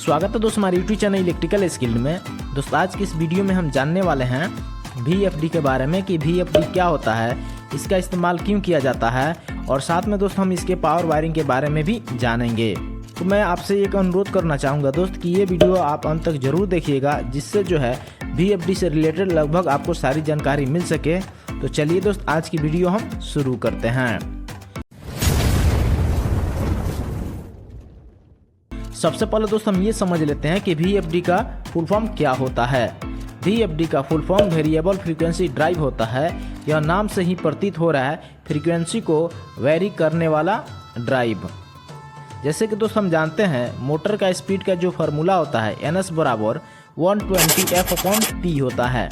स्वागत है दोस्तों हमारे यूट्यूब चैनल इलेक्ट्रिकल स्किल में। दोस्तों आज की इस वीडियो में हम जानने वाले हैं VFD के बारे में कि VFD क्या होता है, इसका इस्तेमाल क्यों किया जाता है और साथ में दोस्त हम इसके पावर वायरिंग के बारे में भी जानेंगे। तो मैं आपसे एक अनुरोध करना चाहूँगा दोस्त कि ये वीडियो आप अंत तक जरूर देखिएगा, जिससे जो है VFD से रिलेटेड लगभग आपको सारी जानकारी मिल सके। तो चलिए दोस्त आज की वीडियो हम शुरू करते हैं। सबसे पहले दोस्त हम ये समझ लेते हैं कि VFD का फुल फॉर्म क्या होता है। VFD का full form variable frequency drive होता है। यह नाम से ही प्रतीत हो रहा है फ्रीक्वेंसी को वेरी करने वाला ड्राइव। जैसे कि दोस्त हम जानते हैं मोटर का स्पीड का जो फार्मूला होता है NS बराबर 120F/P होता है।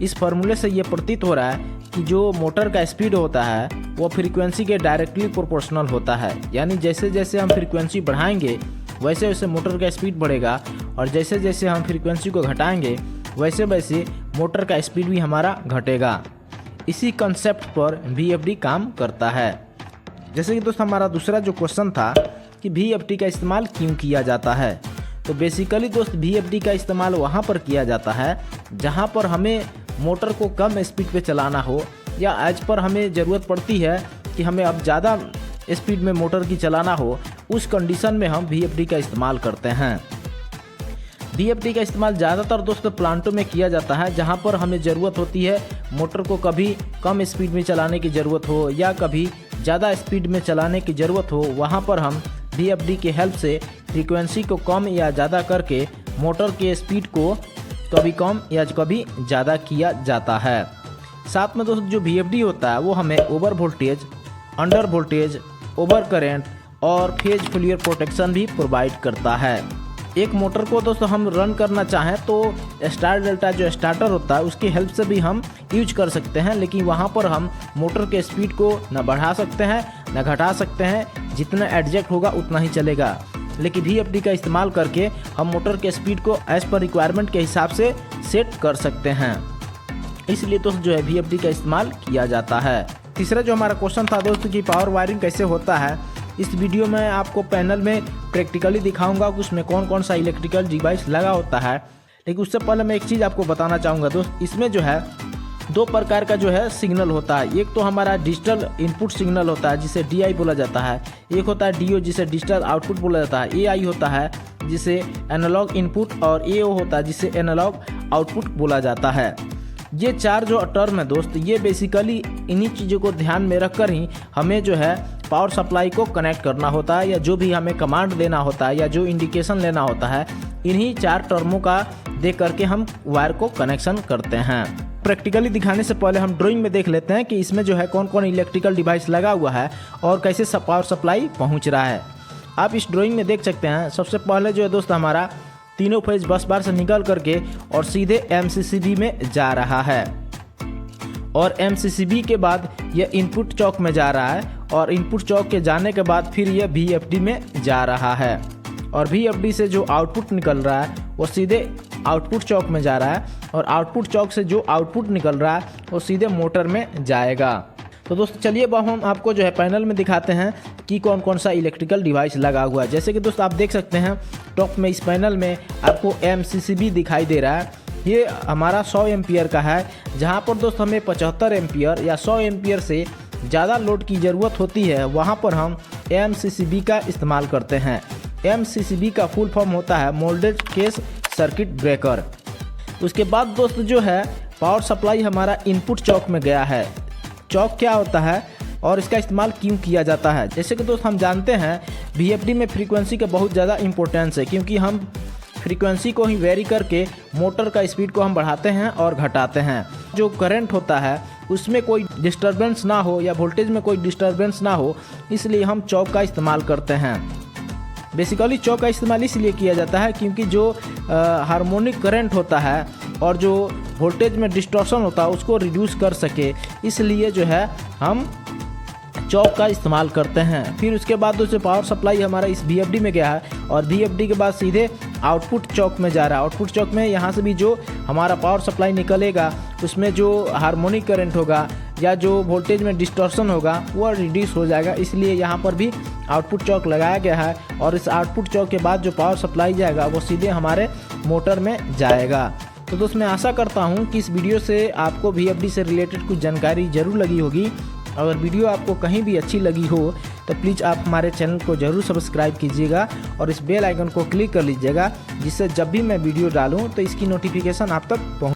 इस फार्मूले से ये प्रतीत हो रहा है कि जो मोटर का स्पीड होता है वो फ्रीक्वेंसी के डायरेक्टली प्रोपोर्शनल होता है। यानी जैसे जैसे हम फ्रीक्वेंसी बढ़ाएंगे वैसे वैसे मोटर का स्पीड बढ़ेगा और जैसे जैसे हम फ्रीक्वेंसी को घटाएंगे वैसे वैसे मोटर का स्पीड भी हमारा घटेगा। इसी कंसेप्ट पर VFD काम करता है। जैसे कि दोस्त हमारा दूसरा जो क्वेश्चन था कि VFD का इस्तेमाल क्यों किया जाता है, तो बेसिकली दोस्त VFD का इस्तेमाल वहाँ पर किया जाता है जहाँ पर हमें मोटर को कम स्पीड पे चलाना हो या एज पर हमें ज़रूरत पड़ती है कि हमें अब ज़्यादा स्पीड में मोटर की चलाना हो, उस कंडीशन में हम VFD का इस्तेमाल करते हैं। VFD का इस्तेमाल ज़्यादातर दोस्त प्लांटों में किया जाता है जहां पर हमें ज़रूरत होती है मोटर को कभी कम स्पीड में चलाने की ज़रूरत हो या कभी ज़्यादा स्पीड में चलाने की ज़रूरत हो। वहां पर हम VFD के हेल्प से फ्रीक्वेंसी को कम या ज़्यादा करके मोटर के स्पीड को कभी कम या कभी ज़्यादा किया जाता है। साथ में दोस्त जो VFD होता है वो हमें over voltage, under voltage, over current और फेज फेलियर प्रोटेक्शन भी प्रोवाइड करता है। एक मोटर को दोस्तों हम रन करना चाहें तो स्टार डेल्टा जो स्टार्टर होता है उसकी हेल्प से भी हम यूज कर सकते हैं, लेकिन वहां पर हम मोटर के स्पीड को न बढ़ा सकते हैं न घटा सकते हैं। जितना एडजस्ट होगा उतना ही चलेगा। लेकिन VFD का इस्तेमाल करके हम मोटर के स्पीड को एज पर रिक्वायरमेंट के हिसाब से सेट कर सकते हैं। इसलिए दोस्त जो है VFD का इस्तेमाल किया जाता है। तीसरा जो हमारा क्वेश्चन था दोस्तों कि पावर वायरिंग कैसे होता है, इस वीडियो में आपको पैनल में प्रैक्टिकली दिखाऊंगा कि उसमें कौन कौन सा इलेक्ट्रिकल डिवाइस लगा होता है। लेकिन उससे पहले मैं एक चीज़ आपको बताना चाहूँगा दोस्त, इसमें जो है दो प्रकार का जो है सिग्नल होता है। एक तो हमारा डिजिटल इनपुट सिग्नल होता है जिसे DI बोला जाता है, एक होता है DO जिसे डिजिटल आउटपुट बोला जाता है, AI होता है जिसे एनालॉग इनपुट और AO होता है जिसे एनालॉग आउटपुट बोला जाता है। ये चार जो टर्म है दोस्त, ये बेसिकली इन्हीं चीज़ों को ध्यान में रखकर ही हमें जो है पावर सप्लाई को कनेक्ट करना होता है या जो भी हमें कमांड देना होता है या जो इंडिकेशन लेना होता है, इन्हीं चार टर्मों का देख करके हम वायर को कनेक्शन करते हैं। प्रैक्टिकली दिखाने से पहले हम ड्राइंग में देख लेते हैं कि इसमें जो है कौन कौन इलेक्ट्रिकल डिवाइस लगा हुआ है और कैसे पावर सप्लाई पहुँच रहा है। आप इस ड्राइंग में देख सकते हैं। सबसे पहले जो है दोस्त हमारा तीनों फेज बस बार से निकल करके और सीधे MCCB में जा रहा है और MCCB के बाद यह इनपुट चौक में जा रहा है और इनपुट चौक के जाने के बाद फिर यह VFD में जा रहा है और VFD से जो आउटपुट निकल रहा है वो सीधे आउटपुट चौक में जा रहा है और आउटपुट चौक से जो आउटपुट निकल रहा है वो सीधे मोटर में जाएगा। तो दोस्तों चलिए अब हम आपको जो है पैनल में दिखाते हैं कि कौन कौन सा इलेक्ट्रिकल डिवाइस लगा हुआ है। जैसे कि दोस्त आप देख सकते हैं टॉप में इस पैनल में आपको MCCB दिखाई दे रहा है। ये हमारा 100 एम्पियर का है, जहां पर दोस्त हमें 75 एम्पियर या 100 एम्पियर से ज़्यादा लोड की ज़रूरत होती है, वहां पर हम MCCB का इस्तेमाल करते हैं। MCCB का फुल फॉर्म होता है मोल्डेड केस सर्किट ब्रेकर। उसके बाद दोस्त जो है पावर सप्लाई हमारा इनपुट चौक में गया है। चौक क्या होता है और इसका इस्तेमाल क्यों किया जाता है। जैसे कि दोस्त हम जानते हैं VFD में फ्रीक्वेंसी का बहुत ज़्यादा इंपॉर्टेंस है, क्योंकि हम फ्रीक्वेंसी को ही वेरी करके मोटर का स्पीड को हम बढ़ाते हैं और घटाते हैं। जो करंट होता है उसमें कोई डिस्टर्बेंस ना हो या वोल्टेज में कोई डिस्टर्बेंस ना हो, इसलिए हम चौक का इस्तेमाल करते हैं। बेसिकली चौक का इस्तेमाल इसलिए किया जाता है क्योंकि जो हार्मोनिक करंट होता है और जो वोल्टेज में डिस्टॉर्शन होता है उसको रिड्यूस कर सके, इसलिए जो है हम चौक का इस्तेमाल करते हैं। फिर उसके बाद दोस्तों पावर सप्लाई हमारा इस VFD में गया है और VFD के बाद सीधे आउटपुट चौक में जा रहा है। आउटपुट चौक में यहाँ से भी जो हमारा पावर सप्लाई निकलेगा उसमें जो हार्मोनिक करंट होगा या जो वोल्टेज में डिस्टॉर्शन होगा वो रिड्यूस हो जाएगा, इसलिए यहाँ पर भी आउटपुट चौक लगाया गया है और इस आउटपुट चौक के बाद जो पावर सप्लाई जाएगा वो सीधे हमारे मोटर में जाएगा। तो दोस्त मैं आशा करता हूँ कि इस वीडियो से आपको VFD से रिलेटेड कुछ जानकारी ज़रूर लगी होगी। अगर वीडियो आपको कहीं भी अच्छी लगी हो तो प्लीज़ आप हमारे चैनल को ज़रूर सब्सक्राइब कीजिएगा और इस बेल आइकन को क्लिक कर लीजिएगा, जिससे जब भी मैं वीडियो डालूँ तो इसकी नोटिफिकेशन आप तक पहुँच